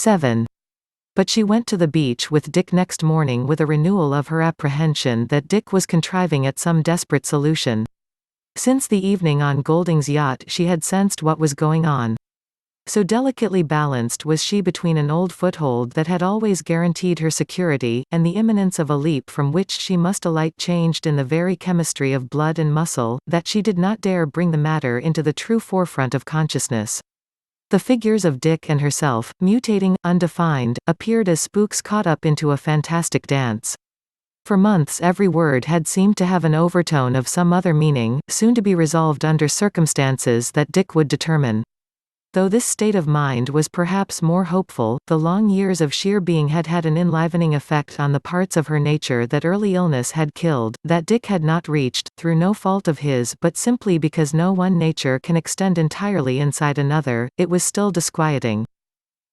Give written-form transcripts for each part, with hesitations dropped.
7. But she went to the beach with Dick next morning with a renewal of her apprehension that Dick was contriving at some desperate solution. Since the evening on Golding's yacht she had sensed what was going on. So delicately balanced was she between an old foothold that had always guaranteed her security, and the imminence of a leap from which she must alight changed in the very chemistry of blood and muscle, that she did not dare bring the matter into the true forefront of consciousness. The figures of Dick and herself, mutating, undefined, appeared as spooks caught up into a fantastic dance. For months every word had seemed to have an overtone of some other meaning, soon to be resolved under circumstances that Dick would determine. Though this state of mind was perhaps more hopeful, the long years of sheer being had had an enlivening effect on the parts of her nature that early illness had killed, that Dick had not reached, through no fault of his but simply because no one nature can extend entirely inside another. It was still disquieting.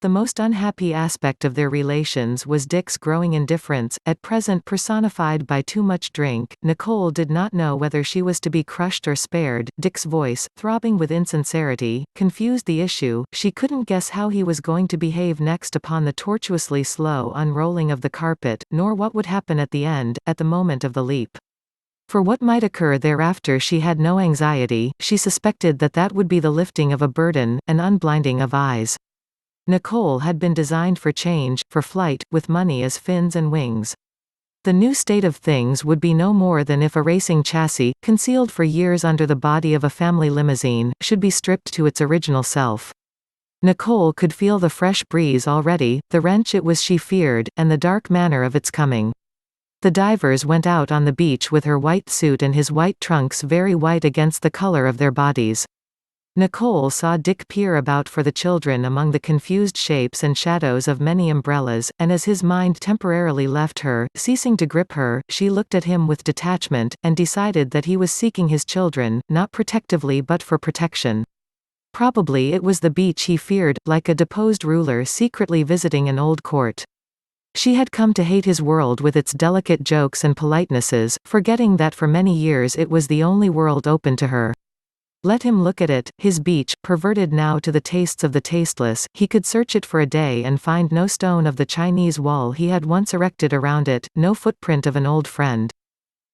The most unhappy aspect of their relations was Dick's growing indifference, at present personified by too much drink. Nicole did not know whether she was to be crushed or spared. Dick's voice, throbbing with insincerity, confused the issue. She couldn't guess how he was going to behave next upon the tortuously slow unrolling of the carpet, nor what would happen at the end, at the moment of the leap. For what might occur thereafter she had no anxiety. She suspected that that would be the lifting of a burden, an unblinding of eyes. Nicole had been designed for change, for flight, with money as fins and wings. The new state of things would be no more than if a racing chassis, concealed for years under the body of a family limousine, should be stripped to its original self. Nicole could feel the fresh breeze already, the wrench it was she feared, and the dark manner of its coming. The divers went out on the beach with her white suit and his white trunks very white against the color of their bodies. Nicole saw Dick peer about for the children among the confused shapes and shadows of many umbrellas, and as his mind temporarily left her, ceasing to grip her, she looked at him with detachment, and decided that he was seeking his children, not protectively but for protection. Probably it was the beach he feared, like a deposed ruler secretly visiting an old court. She had come to hate his world with its delicate jokes and politenesses, forgetting that for many years it was the only world open to her. Let him look at it, his beach, perverted now to the tastes of the tasteless. He could search it for a day and find no stone of the Chinese wall he had once erected around it, no footprint of an old friend.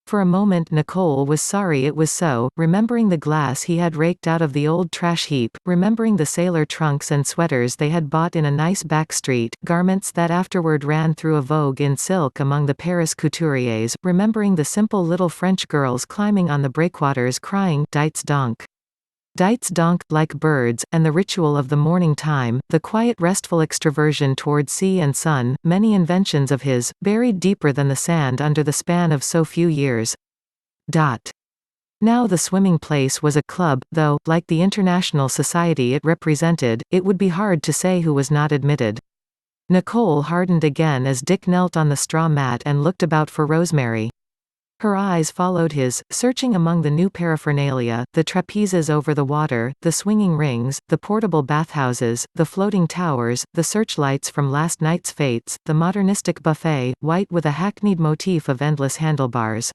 For a moment Nicole was sorry it was so, remembering the glass he had raked out of the old trash heap, remembering the sailor trunks and sweaters they had bought in a nice back street, garments that afterward ran through a vogue in silk among the Paris couturiers, remembering the simple little French girls climbing on the breakwaters crying, "Dites donc. Dites donc," like birds, and the ritual of the morning time, the quiet restful extraversion toward sea and sun, many inventions of his, buried deeper than the sand under the span of so few years. Now the swimming place was a club, though, like the international society it represented, it would be hard to say who was not admitted. Nicole hardened again as Dick knelt on the straw mat and looked about for Rosemary. Her eyes followed his, searching among the new paraphernalia, the trapezes over the water, the swinging rings, the portable bathhouses, the floating towers, the searchlights from last night's fetes, the modernistic buffet, white with a hackneyed motif of endless handlebars.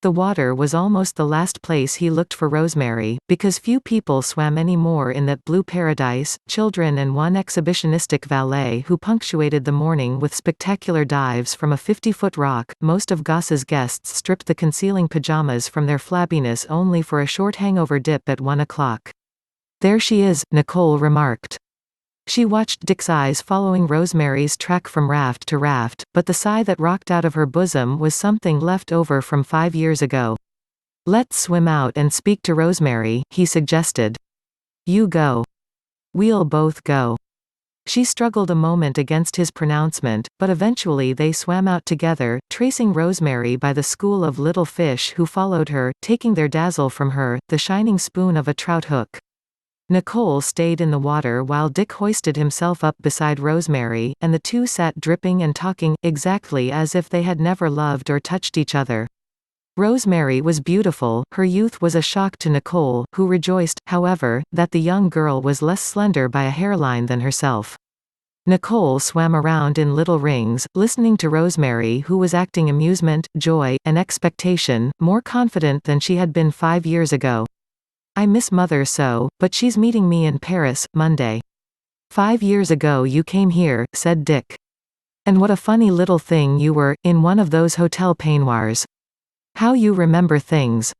The water was almost the last place he looked for Rosemary, because few people swam any more in that blue paradise, children and one exhibitionistic valet who punctuated the morning with spectacular dives from a 50-foot rock. Most of Goss's guests stripped the concealing pajamas from their flabbiness only for a short hangover dip at 1 o'clock. "There she is," Nicole remarked. She watched Dick's eyes following Rosemary's track from raft to raft, but the sigh that rocked out of her bosom was something left over from 5 years ago. "Let's swim out and speak to Rosemary," he suggested. "You go." "We'll both go." She struggled a moment against his pronouncement, but eventually they swam out together, tracing Rosemary by the school of little fish who followed her, taking their dazzle from her, the shining spoon of a trout hook. Nicole stayed in the water while Dick hoisted himself up beside Rosemary, and the two sat dripping and talking, exactly as if they had never loved or touched each other. Rosemary was beautiful. Her youth was a shock to Nicole, who rejoiced, however, that the young girl was less slender by a hairline than herself. Nicole swam around in little rings, listening to Rosemary, who was acting amusement, joy, and expectation, more confident than she had been 5 years ago. "I miss Mother so, but she's meeting me in Paris, Monday." 5 years ago you came here," said Dick. "And what a funny little thing you were, in one of those hotel peignoirs. How you remember things.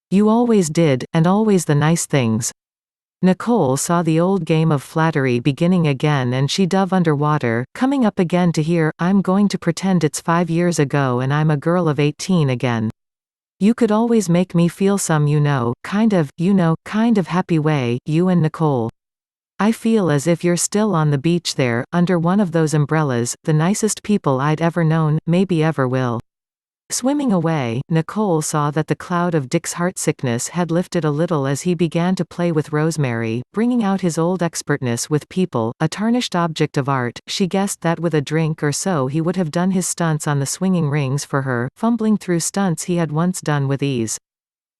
You always did, and always the nice things." Nicole saw the old game of flattery beginning again and she dove underwater, coming up again to hear, "I'm going to pretend it's 5 years ago and I'm a girl of 18 again. You could always make me feel some kind of happy way, you and Nicole. I feel as if you're still on the beach there, under one of those umbrellas, the nicest people I'd ever known, maybe ever will." Swimming away, Nicole saw that the cloud of Dick's heartsickness had lifted a little as he began to play with Rosemary, bringing out his old expertness with people, a tarnished object of art. She guessed that with a drink or so he would have done his stunts on the swinging rings for her, fumbling through stunts he had once done with ease.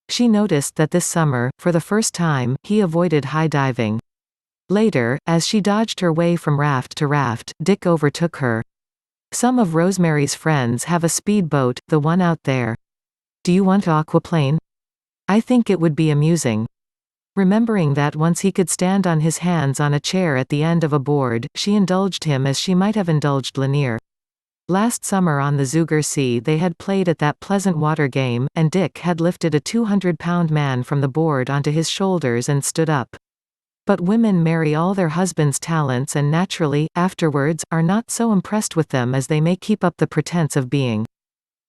She noticed that this summer, for the first time, he avoided high diving. Later, as she dodged her way from raft to raft, Dick overtook her. "Some of Rosemary's friends have a speedboat, the one out there. Do you want to aquaplane? I think it would be amusing." Remembering that once he could stand on his hands on a chair at the end of a board, she indulged him as she might have indulged Lanier. Last summer on the Zuger Sea they had played at that pleasant water game, and Dick had lifted a 200-pound man from the board onto his shoulders and stood up. But women marry all their husbands' talents and naturally, afterwards, are not so impressed with them as they may keep up the pretense of being.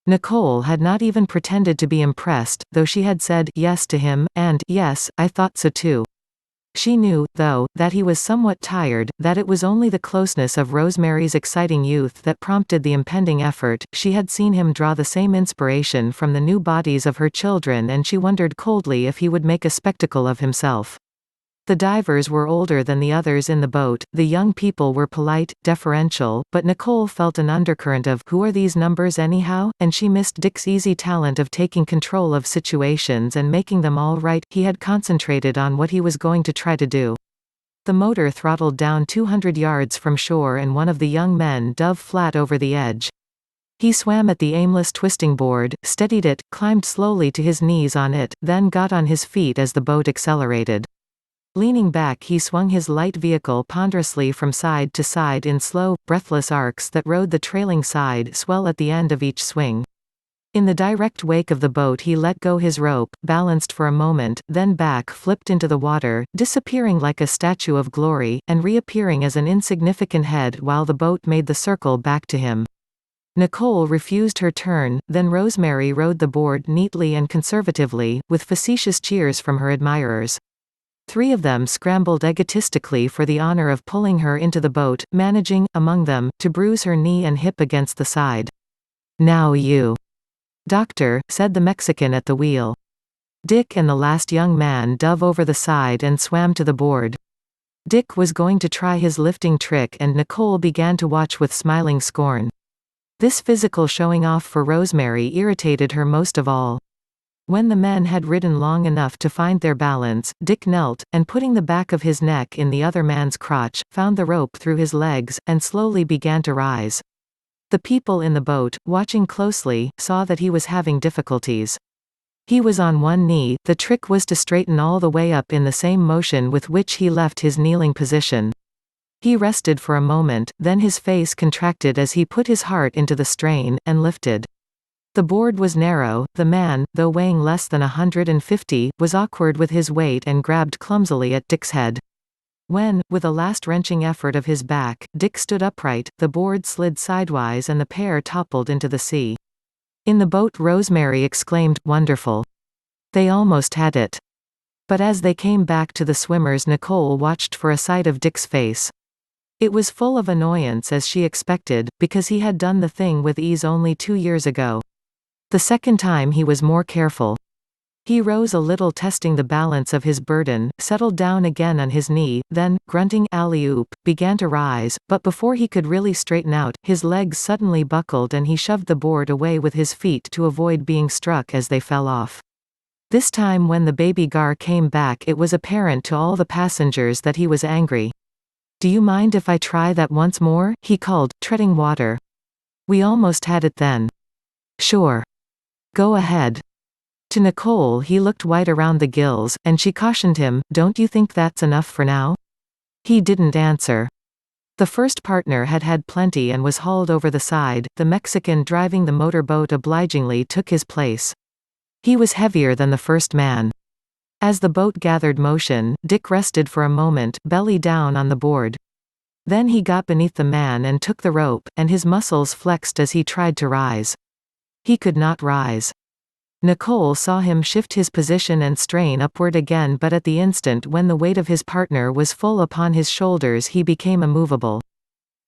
Nicole had not even pretended to be impressed, though she had said yes to him, and yes, I thought so too. She knew, though, that he was somewhat tired, that it was only the closeness of Rosemary's exciting youth that prompted the impending effort. She had seen him draw the same inspiration from the new bodies of her children and she wondered coldly if he would make a spectacle of himself. The divers were older than the others in the boat, the young people were polite, deferential, but Nicole felt an undercurrent of, "Who are these numbers anyhow?" and she missed Dick's easy talent of taking control of situations and making them all right. He had concentrated on what he was going to try to do. The motor throttled down 200 yards from shore and one of the young men dove flat over the edge. He swam at the aimless twisting board, steadied it, climbed slowly to his knees on it, then got on his feet as the boat accelerated. Leaning back he swung his light vehicle ponderously from side to side in slow, breathless arcs that rode the trailing side swell at the end of each swing. In the direct wake of the boat he let go his rope, balanced for a moment, then back flipped into the water, disappearing like a statue of glory, and reappearing as an insignificant head while the boat made the circle back to him. Nicole refused her turn, then Rosemary rode the board neatly and conservatively, with facetious cheers from her admirers. 3 of them scrambled egotistically for the honor of pulling her into the boat, managing, among them, to bruise her knee and hip against the side. "Now you, doctor," said the Mexican at the wheel. Dick and the last young man dove over the side and swam to the board. Dick was going to try his lifting trick and Nicole began to watch with smiling scorn. This physical showing off for Rosemary irritated her most of all. When the men had ridden long enough to find their balance, Dick knelt, and putting the back of his neck in the other man's crotch, found the rope through his legs, and slowly began to rise. The people in the boat, watching closely, saw that he was having difficulties. He was on one knee, the trick was to straighten all the way up in the same motion with which he left his kneeling position. He rested for a moment, then his face contracted as he put his heart into the strain, and lifted. The board was narrow, the man, though weighing less than 150, was awkward with his weight and grabbed clumsily at Dick's head. When, with a last wrenching effort of his back, Dick stood upright, the board slid sidewise and the pair toppled into the sea. In the boat Rosemary exclaimed, "Wonderful. They almost had it." But as they came back to the swimmers Nicole watched for a sight of Dick's face. It was full of annoyance as she expected, because he had done the thing with ease only 2 years ago. The second time he was more careful. He rose a little testing the balance of his burden, settled down again on his knee, then, grunting alley-oop, began to rise, but before he could really straighten out, his legs suddenly buckled and he shoved the board away with his feet to avoid being struck as they fell off. This time when the baby Gar came back it was apparent to all the passengers that he was angry. "Do you mind if I try that once more?" he called, treading water. "We almost had it then." "Sure. Go ahead." To Nicole he looked white around the gills, and she cautioned him, "Don't you think that's enough for now?" He didn't answer. The first partner had had plenty and was hauled over the side. The Mexican driving the motorboat obligingly took his place. He was heavier than the first man. As the boat gathered motion, Dick rested for a moment, belly down on the board. Then he got beneath the man and took the rope, and his muscles flexed as he tried to rise. He could not rise. Nicole saw him shift his position and strain upward again, but at the instant when the weight of his partner was full upon his shoulders he became immovable.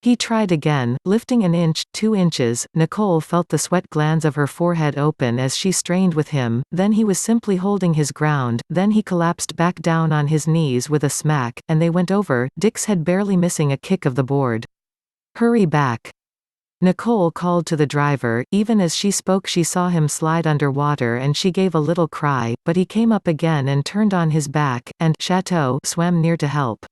He tried again, lifting an inch, 2 inches. Nicole felt the sweat glands of her forehead open as she strained with him, then he was simply holding his ground, then he collapsed back down on his knees with a smack, and they went over, Dick's head barely missing a kick of the board. "Hurry back." Nicole called to the driver. Even as she spoke she saw him slide under water and she gave a little cry, but he came up again and turned on his back, and Chateau swam near to help.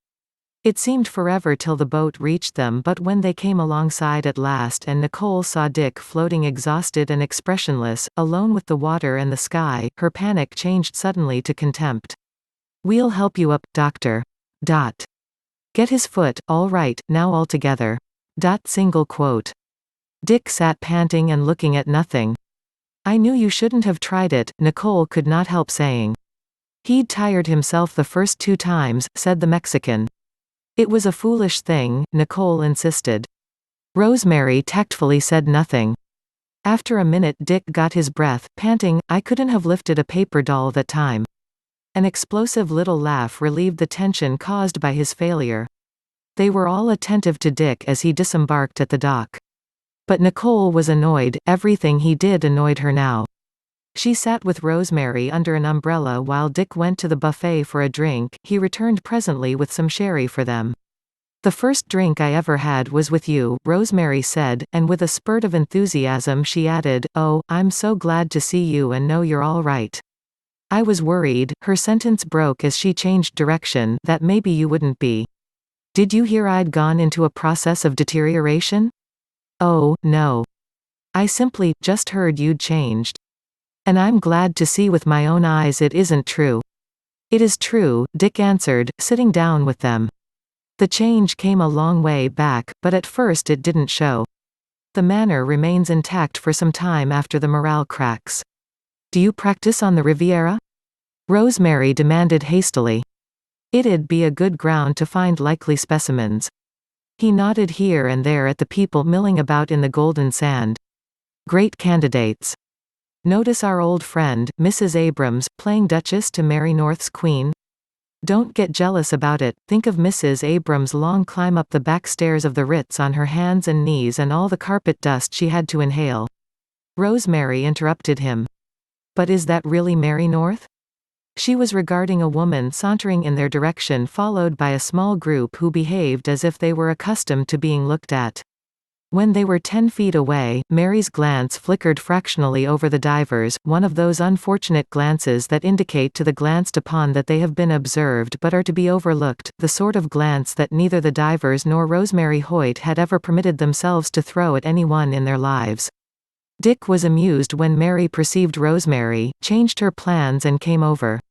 It seemed forever till the boat reached them, but when they came alongside at last and Nicole saw Dick floating exhausted and expressionless, alone with the water and the sky, her panic changed suddenly to contempt. "We'll help you up, doctor. Get his foot, all right, now all together. Single quote. Dick sat panting and looking at nothing. "I knew you shouldn't have tried it," Nicole could not help saying. "He'd tired himself the first 2 times," said the Mexican. "It was a foolish thing," Nicole insisted. Rosemary tactfully said nothing. After a minute Dick got his breath, panting, "I couldn't have lifted a paper doll that time." An explosive little laugh relieved the tension caused by his failure. They were all attentive to Dick as he disembarked at the dock. But Nicole was annoyed, everything he did annoyed her now. She sat with Rosemary under an umbrella while Dick went to the buffet for a drink. He returned presently with some sherry for them. "The first drink I ever had was with you," Rosemary said, and with a spurt of enthusiasm she added, "Oh, I'm so glad to see you and know you're all right. I was worried," her sentence broke as she changed direction, "that maybe you wouldn't be. Did you hear I'd gone into a process of deterioration?" "Oh, no. I simply just heard you'd changed. And I'm glad to see with my own eyes it isn't true." "It is true," Dick answered, sitting down with them. "The change came a long way back, but at first it didn't show. The manner remains intact for some time after the morale cracks." "Do you practice on the Riviera?" Rosemary demanded hastily. "It'd be a good ground to find likely specimens." He nodded here and there at the people milling about in the golden sand. "Great candidates. Notice our old friend, Mrs. Abrams, playing Duchess to Mary North's Queen? Don't get jealous about it. Think of Mrs. Abrams' long climb up the back stairs of the Ritz on her hands and knees and all the carpet dust she had to inhale." Rosemary interrupted him. "But is that really Mary North?" She was regarding a woman sauntering in their direction followed by a small group who behaved as if they were accustomed to being looked at. When they were 10 feet away, Mary's glance flickered fractionally over the divers, one of those unfortunate glances that indicate to the glanced upon that they have been observed but are to be overlooked, the sort of glance that neither the divers nor Rosemary Hoyt had ever permitted themselves to throw at anyone in their lives. Dick was amused when Mary perceived Rosemary, changed her plans and came over.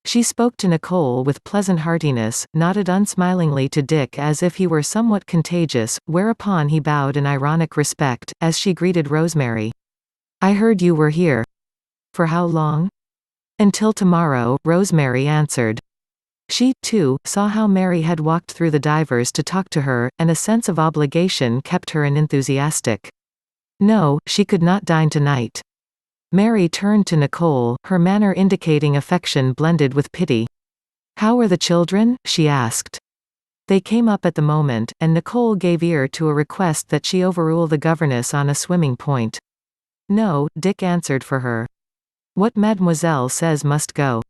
She spoke to Nicole with pleasant heartiness, nodded unsmilingly to Dick as if he were somewhat contagious, whereupon he bowed in ironic respect, as she greeted Rosemary. "I heard you were here. For how long?" "Until tomorrow," Rosemary answered. She, too, saw how Mary had walked through the divers to talk to her, and a sense of obligation kept her enthusiastic. No, she could not dine tonight. Mary turned to Nicole, her manner indicating affection blended with pity. "How are the children?" she asked. They came up at the moment, and Nicole gave ear to a request that she overrule the governess on a swimming point. "No," Dick answered for her. "What mademoiselle says must go."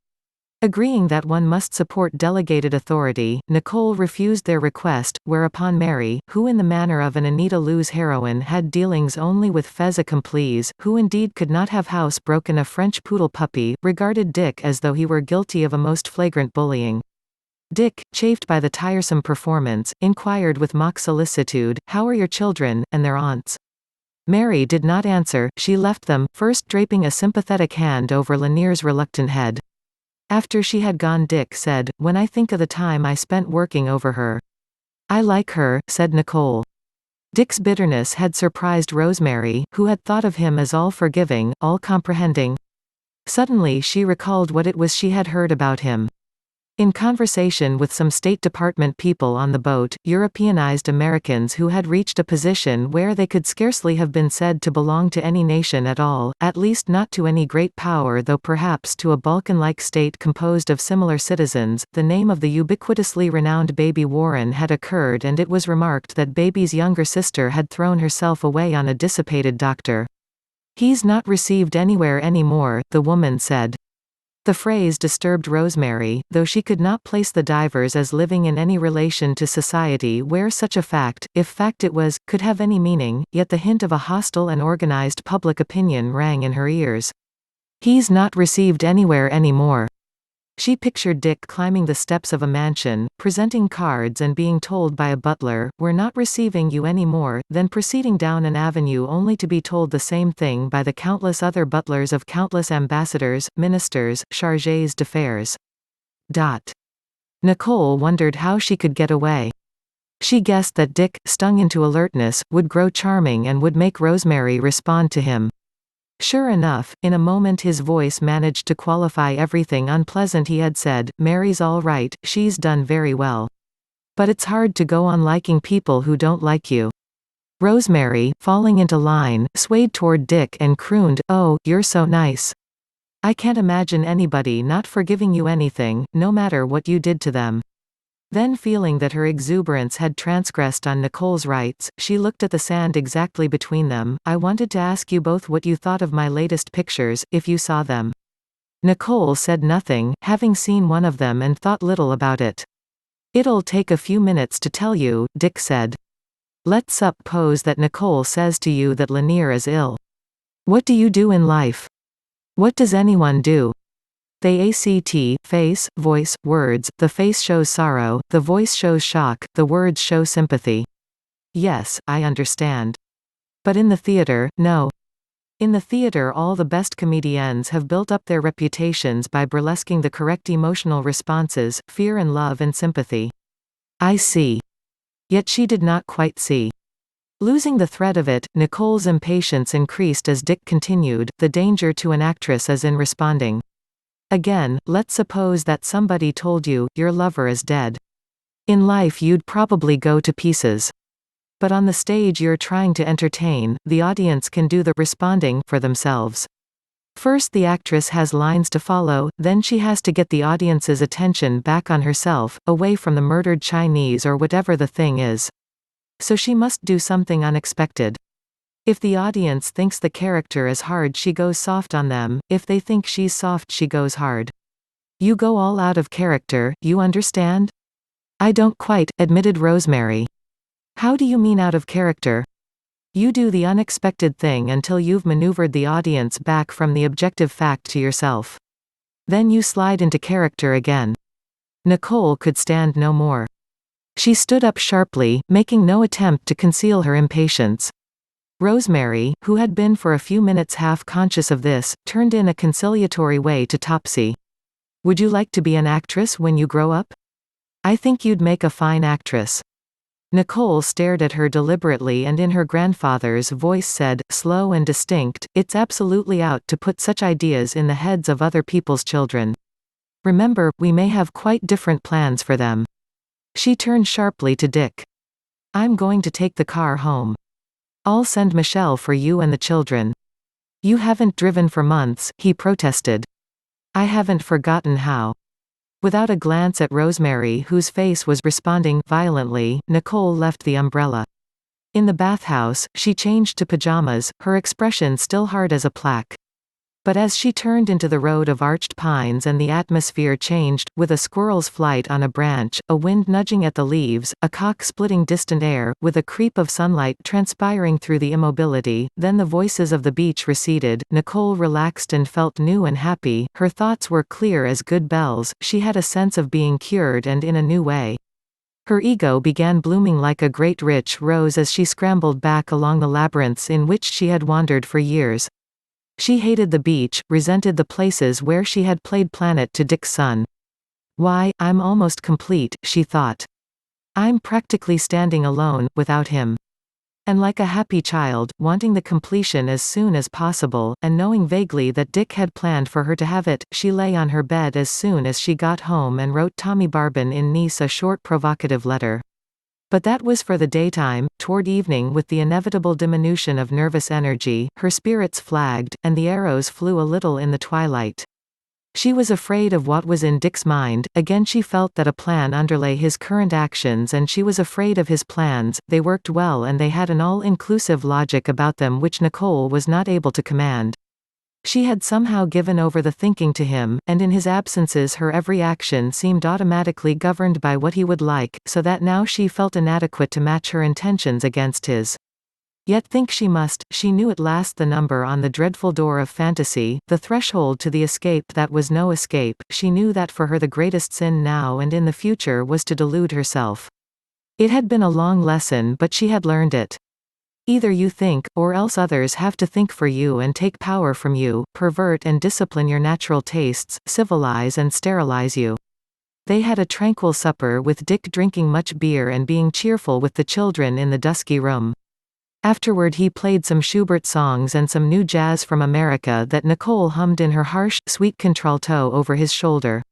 Agreeing that one must support delegated authority, Nicole refused their request, whereupon Mary, who in the manner of an Anita Lou's heroine had dealings only with faits accomplis, who indeed could not have house-broken a French poodle puppy, regarded Dick as though he were guilty of a most flagrant bullying. Dick, chafed by the tiresome performance, inquired with mock solicitude, "How are your children, and their aunts?" Mary did not answer, she left them, first draping a sympathetic hand over Lanier's reluctant head. After she had gone, Dick said, "When I think of the time I spent working over her." "I like her," said Nicole. Dick's bitterness had surprised Rosemary, who had thought of him as all-forgiving, all-comprehending. Suddenly she recalled what it was she had heard about him. In conversation with some State Department people on the boat, Europeanized Americans who had reached a position where they could scarcely have been said to belong to any nation at all, at least not to any great power, though perhaps to a Balkan-like state composed of similar citizens, the name of the ubiquitously renowned Baby Warren had occurred, and it was remarked that Baby's younger sister had thrown herself away on a dissipated doctor. "He's not received anywhere anymore," the woman said. The phrase disturbed Rosemary, though she could not place the divers as living in any relation to society where such a fact, if fact it was, could have any meaning, yet the hint of a hostile and organized public opinion rang in her ears. "He's not received anywhere anymore." She pictured Dick climbing the steps of a mansion, presenting cards and being told by a butler, "We're not receiving you anymore," then proceeding down an avenue only to be told the same thing by the countless other butlers of countless ambassadors, ministers, chargés d'affaires. Nicole wondered how she could get away. She guessed that Dick, stung into alertness, would grow charming and would make Rosemary respond to him. Sure enough, in a moment his voice managed to qualify everything unpleasant he had said. "Mary's all right, she's done very well. But it's hard to go on liking people who don't like you." Rosemary, falling into line, swayed toward Dick and crooned, "Oh, you're so nice. I can't imagine anybody not forgiving you anything, no matter what you did to them." Then, feeling that her exuberance had transgressed on Nicole's rights, she looked at the sand exactly between them. "I wanted to ask you both what you thought of my latest pictures, if you saw them." Nicole said nothing, having seen one of them and thought little about it. "It'll take a few minutes to tell you," Dick said. "Let's suppose that Nicole says to you that Lanier is ill. What do you do in life? What does anyone do? They act, face, voice, words, the face shows sorrow, the voice shows shock, the words show sympathy. Yes, I understand. But in the theater, no. In the theater all the best comedians have built up their reputations by burlesquing the correct emotional responses, fear and love and sympathy." "I see." Yet she did not quite see. Losing the thread of it, Nicole's impatience increased as Dick continued, "The danger to an actress is in responding. Again, let's suppose that somebody told you, your lover is dead. In life you'd probably go to pieces. But on the stage you're trying to entertain, the audience can do the responding for themselves. First the actress has lines to follow, then she has to get the audience's attention back on herself, away from the murdered Chinese or whatever the thing is. So she must do something unexpected. If the audience thinks the character is hard, she goes soft on them. If they think she's soft, she goes hard. You go all out of character, you understand?" "I don't quite," admitted Rosemary. "How do you mean out of character?" "You do the unexpected thing until you've maneuvered the audience back from the objective fact to yourself. Then you slide into character again." Nicole could stand no more. She stood up sharply, making no attempt to conceal her impatience. Rosemary, who had been for a few minutes half conscious of this, turned in a conciliatory way to Topsy. "Would you like to be an actress when you grow up? I think you'd make a fine actress." Nicole stared at her deliberately and in her grandfather's voice said, slow and distinct, "It's absolutely out to put such ideas in the heads of other people's children. Remember, we may have quite different plans for them." She turned sharply to Dick. "I'm going to take the car home. I'll send Michelle for you and the children." "You haven't driven for months," he protested. "I haven't forgotten how." Without a glance at Rosemary, whose face was responding violently, Nicole left the umbrella. In the bathhouse, she changed to pajamas, her expression still hard as a plaque. But as she turned into the road of arched pines and the atmosphere changed, with a squirrel's flight on a branch, a wind nudging at the leaves, a cock splitting distant air, with a creep of sunlight transpiring through the immobility, then the voices of the beach receded, Nicole relaxed and felt new and happy, her thoughts were clear as good bells, she had a sense of being cured and in a new way. Her ego began blooming like a great rich rose as she scrambled back along the labyrinths in which she had wandered for years. She hated the beach, resented the places where she had played planet to Dick's son. Why, I'm almost complete, she thought. I'm practically standing alone, without him. And like a happy child, wanting the completion as soon as possible, and knowing vaguely that Dick had planned for her to have it, she lay on her bed as soon as she got home and wrote Tommy Barbin in Nice a short provocative letter. But that was for the daytime. Toward evening, with the inevitable diminution of nervous energy, her spirits flagged, and the arrows flew a little in the twilight. She was afraid of what was in Dick's mind. Again she felt that a plan underlay his current actions, and she was afraid of his plans. They worked well and they had an all-inclusive logic about them which Nicole was not able to command. She had somehow given over the thinking to him, and in his absences her every action seemed automatically governed by what he would like, so that now she felt inadequate to match her intentions against his. Yet think she must. She knew at last the number on the dreadful door of fantasy, the threshold to the escape that was no escape. She knew that for her the greatest sin now and in the future was to delude herself. It had been a long lesson, but she had learned it. Either you think, or else others have to think for you and take power from you, pervert and discipline your natural tastes, civilize and sterilize you. They had a tranquil supper with Dick drinking much beer and being cheerful with the children in the dusky room. Afterward he played some Schubert songs and some new jazz from America that Nicole hummed in her harsh, sweet contralto over his shoulder.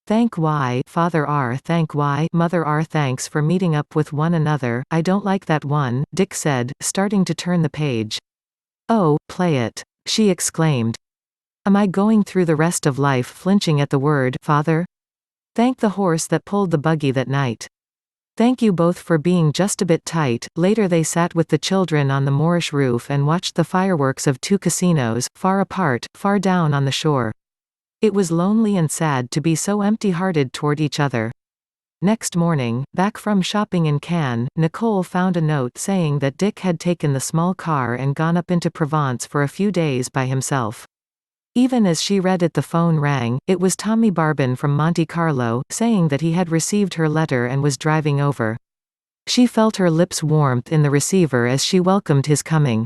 Thank Y, Father R. Thank Y, Mother R. Thanks for meeting up with one another. I don't like that one, Dick said, starting to turn the page. Oh, play it, she exclaimed. Am I going through the rest of life flinching at the word Father? Thank the horse that pulled the buggy that night. Thank you both for being just a bit tight. Later they sat with the children on the Moorish roof and watched the fireworks of two casinos, far apart, far down on the shore. It was lonely and sad to be so empty-hearted toward each other. Next morning, back from shopping in Cannes, Nicole found a note saying that Dick had taken the small car and gone up into Provence for a few days by himself. Even as she read it, the phone rang. It was Tommy Barbin from Monte Carlo, saying that he had received her letter and was driving over. She felt her lips warmth in the receiver as she welcomed his coming.